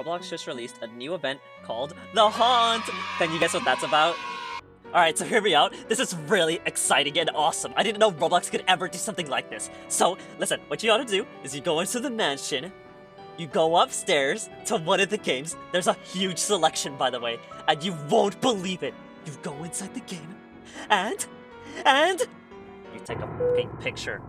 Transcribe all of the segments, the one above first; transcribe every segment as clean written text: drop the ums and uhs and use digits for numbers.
Roblox just released a new event called The Haunt! Can you guess what that's about? Alright, so hear me out. This is really exciting and awesome. I didn't know Roblox could ever do something like this. So, listen, what you ought to do is you go into the mansion, you go upstairs to one of the games. There's a huge selection, by the way, and you won't believe it. You go inside the game, and you take a fucking picture.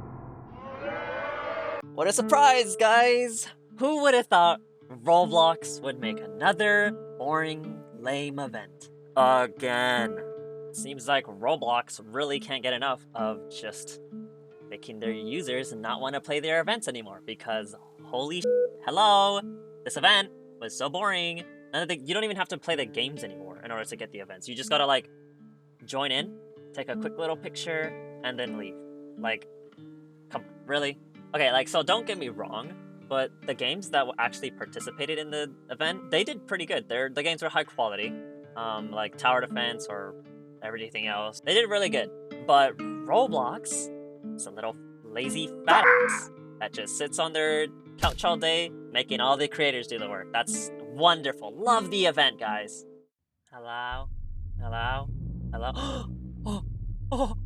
What a surprise, guys! Who would have thought Roblox would make another boring, lame event? Again. Seems like Roblox really can't get enough of just making their users not want to play their events anymore because holy hello! This event was so boring. You don't even have to play the games anymore in order to get the events. You just gotta like join in, take a quick little picture, and then leave. Like, come on, really? Okay, like, so don't get me wrong, but the games that actually participated in the event, they did pretty good. The games were high quality, like Tower Defense or everything else. They did really good. But Roblox is a little lazy fat ass that just sits on their couch all day, making all the creators do the work. That's wonderful. Love the event, guys. Hello? Hello? Hello? Oh, oh,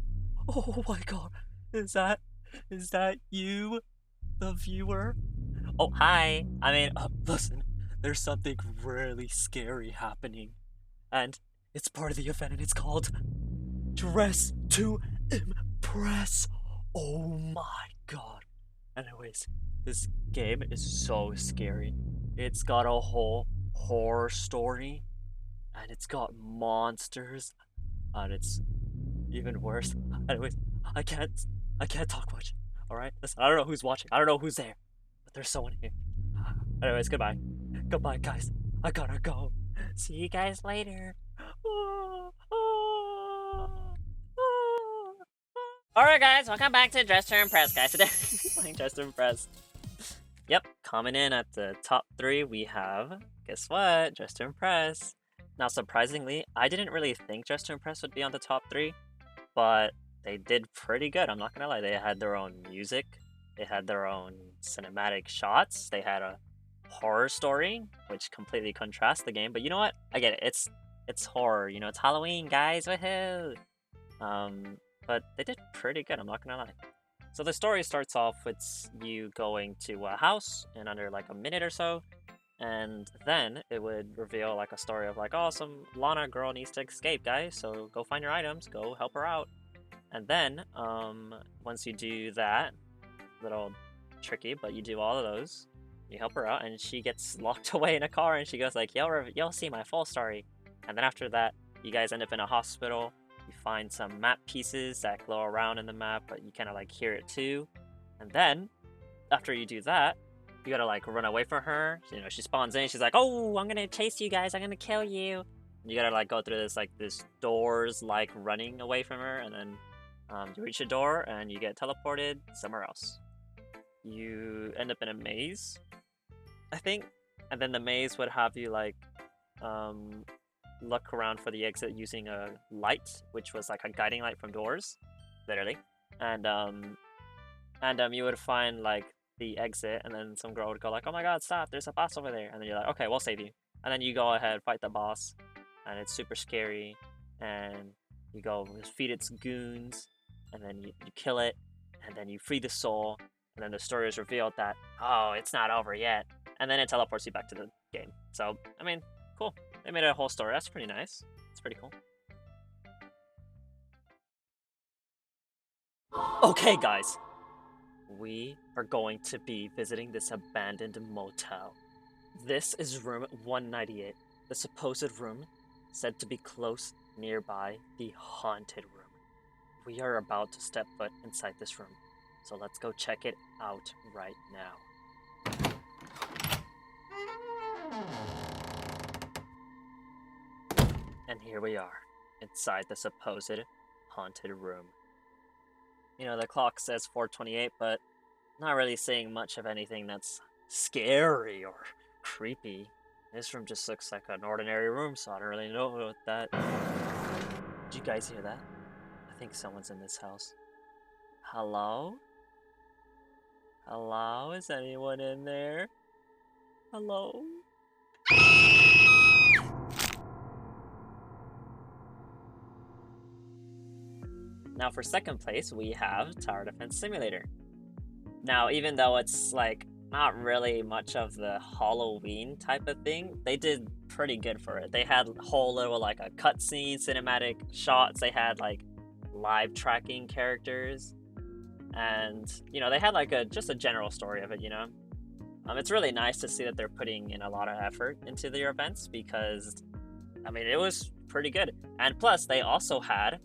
oh my god. Is that you, the viewer? Oh, hi. I mean, listen, there's something really scary happening. And it's part of the event and it's called Dress to Impress. Oh my god. Anyways, this game is so scary. It's got a whole horror story, and it's got monsters, and it's even worse. Anyways, I can't talk much. Alright? Listen, I don't know who's watching. I don't know who's there. But there's someone here. Anyways, goodbye. Goodbye, guys. I gotta go. See you guys later. Alright guys, welcome back to Dress to Impress, guys. Today playing Dress to Impress. Yep, coming in at the top 3 we have, guess what? Dress to Impress. Now surprisingly, I didn't really think Dress to Impress would be on the top 3, but they did pretty good, I'm not gonna lie. They had their own music, they had their own cinematic shots, they had a horror story, which completely contrasts the game, but you know what? I get it, it's horror, you know, it's Halloween, guys, woohoo! But they did pretty good, I'm not gonna lie. So the story starts off with you going to a house in under like a minute or so, and then it would reveal like a story of like, oh, some Lana girl needs to escape, guys, so go find your items, go help her out. And then, once you do that, little tricky, but you do all of those, you help her out, and she gets locked away in a car, and she goes like, you'll see my full story. And then after that, you guys end up in a hospital. You find some map pieces that glow around in the map, but you kind of like hear it too. And then, after you do that, you gotta like run away from her. You know, she spawns in, she's like, oh, I'm gonna chase you guys, I'm gonna kill you. And you gotta like go through this doors like running away from her, and then you reach a door and you get teleported somewhere else. You end up in a maze, I think, and then the maze would have you like look around for the exit using a light, which was like a guiding light from doors, literally. And you would find like the exit, and then some girl would go like, oh my god, stop, there's a boss over there. And then you're like, okay, we'll save you. And then you go ahead, fight the boss, and it's super scary, and you go defeat its goons, and then you kill it, and then you free the soul, and then the story is revealed that, oh, it's not over yet. And then it teleports you back to the game. So, I mean, cool. They made a whole story. That's pretty nice. It's pretty cool. Okay, guys. We are going to be visiting this abandoned motel. This is room 198, the supposed room said to be close nearby the haunted room. We are about to step foot inside this room, so let's go check it out right now. And here we are, inside the supposed haunted room. You know, the clock says 4:28, but not really saying much of anything that's scary or creepy. This room just looks like an ordinary room, so I don't really know what that... Did you guys hear that? I think someone's in this house. Hello? Hello? Is anyone in there? Hello? Now for second place, we have Tower Defense Simulator. Now, even though it's like not really much of the Halloween type of thing, they did pretty good for it. They had whole little like a cutscene, cinematic shots. They had like live tracking characters, and you know they had like just a general story of it. You know, it's really nice to see that they're putting in a lot of effort into their events because, I mean, it was pretty good. And plus, they also had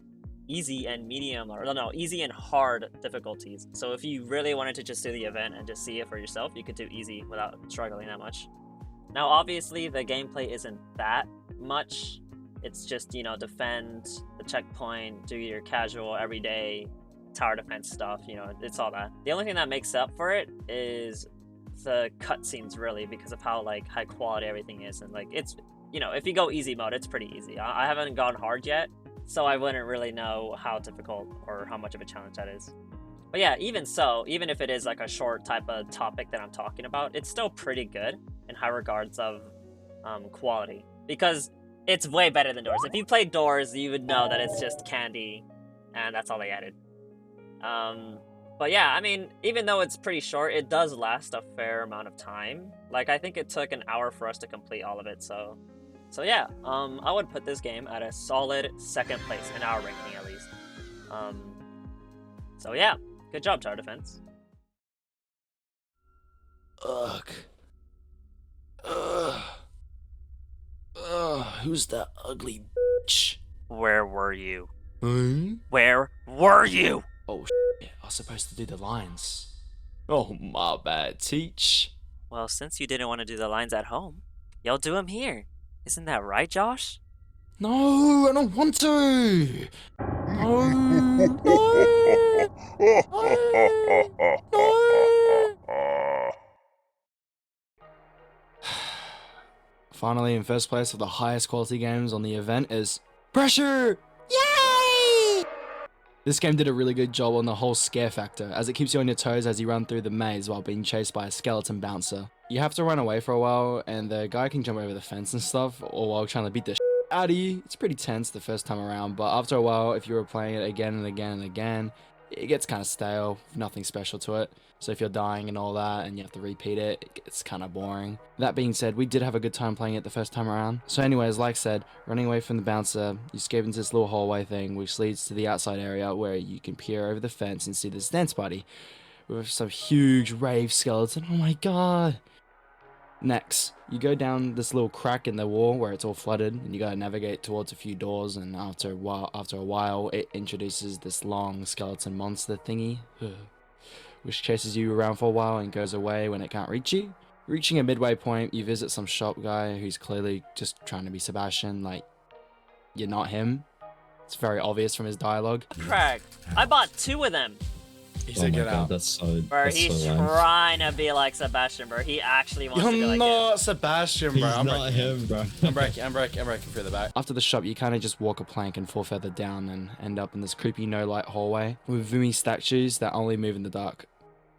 easy and medium, or no, easy and hard difficulties. So if you really wanted to just do the event and just see it for yourself, you could do easy without struggling that much. Now, obviously, the gameplay isn't that much. It's just, you know, defend the checkpoint, do your casual, everyday tower defense stuff, you know, it's all that. The only thing that makes up for it is the cutscenes, really, because of how, like, high quality everything is. And, like, it's, you know, if you go easy mode, it's pretty easy. I haven't gone hard yet, so I wouldn't really know how difficult or how much of a challenge that is. But yeah, even so, even if it is like a short type of topic that I'm talking about, it's still pretty good in high regards of quality. Because it's way better than Doors. If you played Doors, you would know that it's just candy, and that's all they added. But yeah, I mean, even though it's pretty short, it does last a fair amount of time. Like, I think it took an hour for us to complete all of it, so yeah, I would put this game at a solid second place in our ranking, at least. So yeah, good job, Tower Defense. Ugh. Who's that ugly bitch? Where were you? Hmm? Where were you? Oh, shit. I was supposed to do the lines. Oh, my bad, teach. Well, since you didn't want to do the lines at home, you'll do them here. Isn't that right, Josh? No, I don't want to. No, no, no. Finally, in first place of the highest quality games on the event is Pressure! Yay! This game did a really good job on the whole scare factor, as it keeps you on your toes as you run through the maze while being chased by a skeleton bouncer. You have to run away for a while, and the guy can jump over the fence and stuff, or while trying to beat the shit out of you. It's pretty tense the first time around, but after a while, if you were playing it again and again and again, it gets kind of stale, nothing special to it. So if you're dying and all that and you have to repeat it, it gets kind of boring. That being said, we did have a good time playing it the first time around. So anyways, like I said, running away from the bouncer, you escape into this little hallway thing, which leads to the outside area where you can peer over the fence and see this dance party with some huge rave skeleton. Oh my god. Next, you go down this little crack in the wall where it's all flooded, and you gotta navigate towards a few doors, and after a while, it introduces this long skeleton monster thingy, which chases you around for a while and goes away when it can't reach you. Reaching a midway point, you visit some shop guy who's clearly just trying to be Sebastian, like, you're not him. It's very obvious from his dialogue. Craig, I bought 2 of them. He said, get out. That's so. Bro, that's he's so lame. trying to be like Sebastian, bro. He actually wants to be You're like not him. Sebastian, He's bro. I'm not him, bro. I'm breaking through the back. After the shop, you kind of just walk a plank and fall further down and end up in this creepy no-light hallway with Vumi statues that only move in the dark.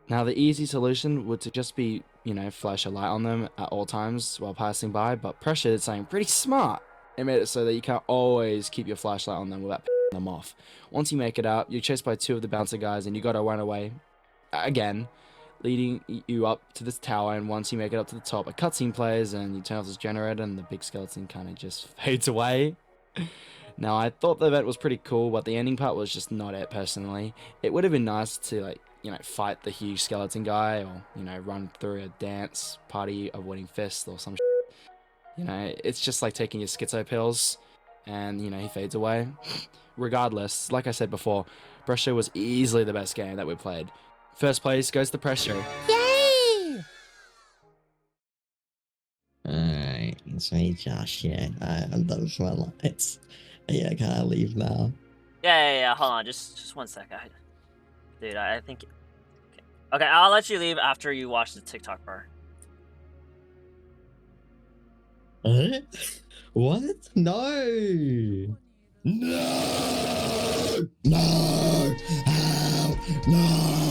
Now, the easy solution would to just be, you know, flash a light on them at all times while passing by, but Pressure did something pretty smart. It made it so that you can't always keep your flashlight on them without pissing them off. Once you make it up, you're chased by 2 of the bouncer guys and you gotta run away. Again, leading you up to this tower, and once you make it up to the top, a cutscene plays and you turn off this generator and the big skeleton kind of just fades away. Now, I thought the event was pretty cool, but the ending part was just not it, personally. It would have been nice to, like, you know, fight the huge skeleton guy, or, you know, run through a dance party of winning fists or some shit. You know, it's just like taking your schizo pills and, you know, he fades away. Regardless, like I said before, Pressure was easily the best game that we played. First place goes to Pressure. Yay! Alright, it's me, Josh here. I'm done with my lights. Yeah, can I leave now? Yeah. Hold on, just 1 sec. Dude, I think. Okay, I'll let you leave after you watch the TikTok bar. What? No! No! No! Help! No!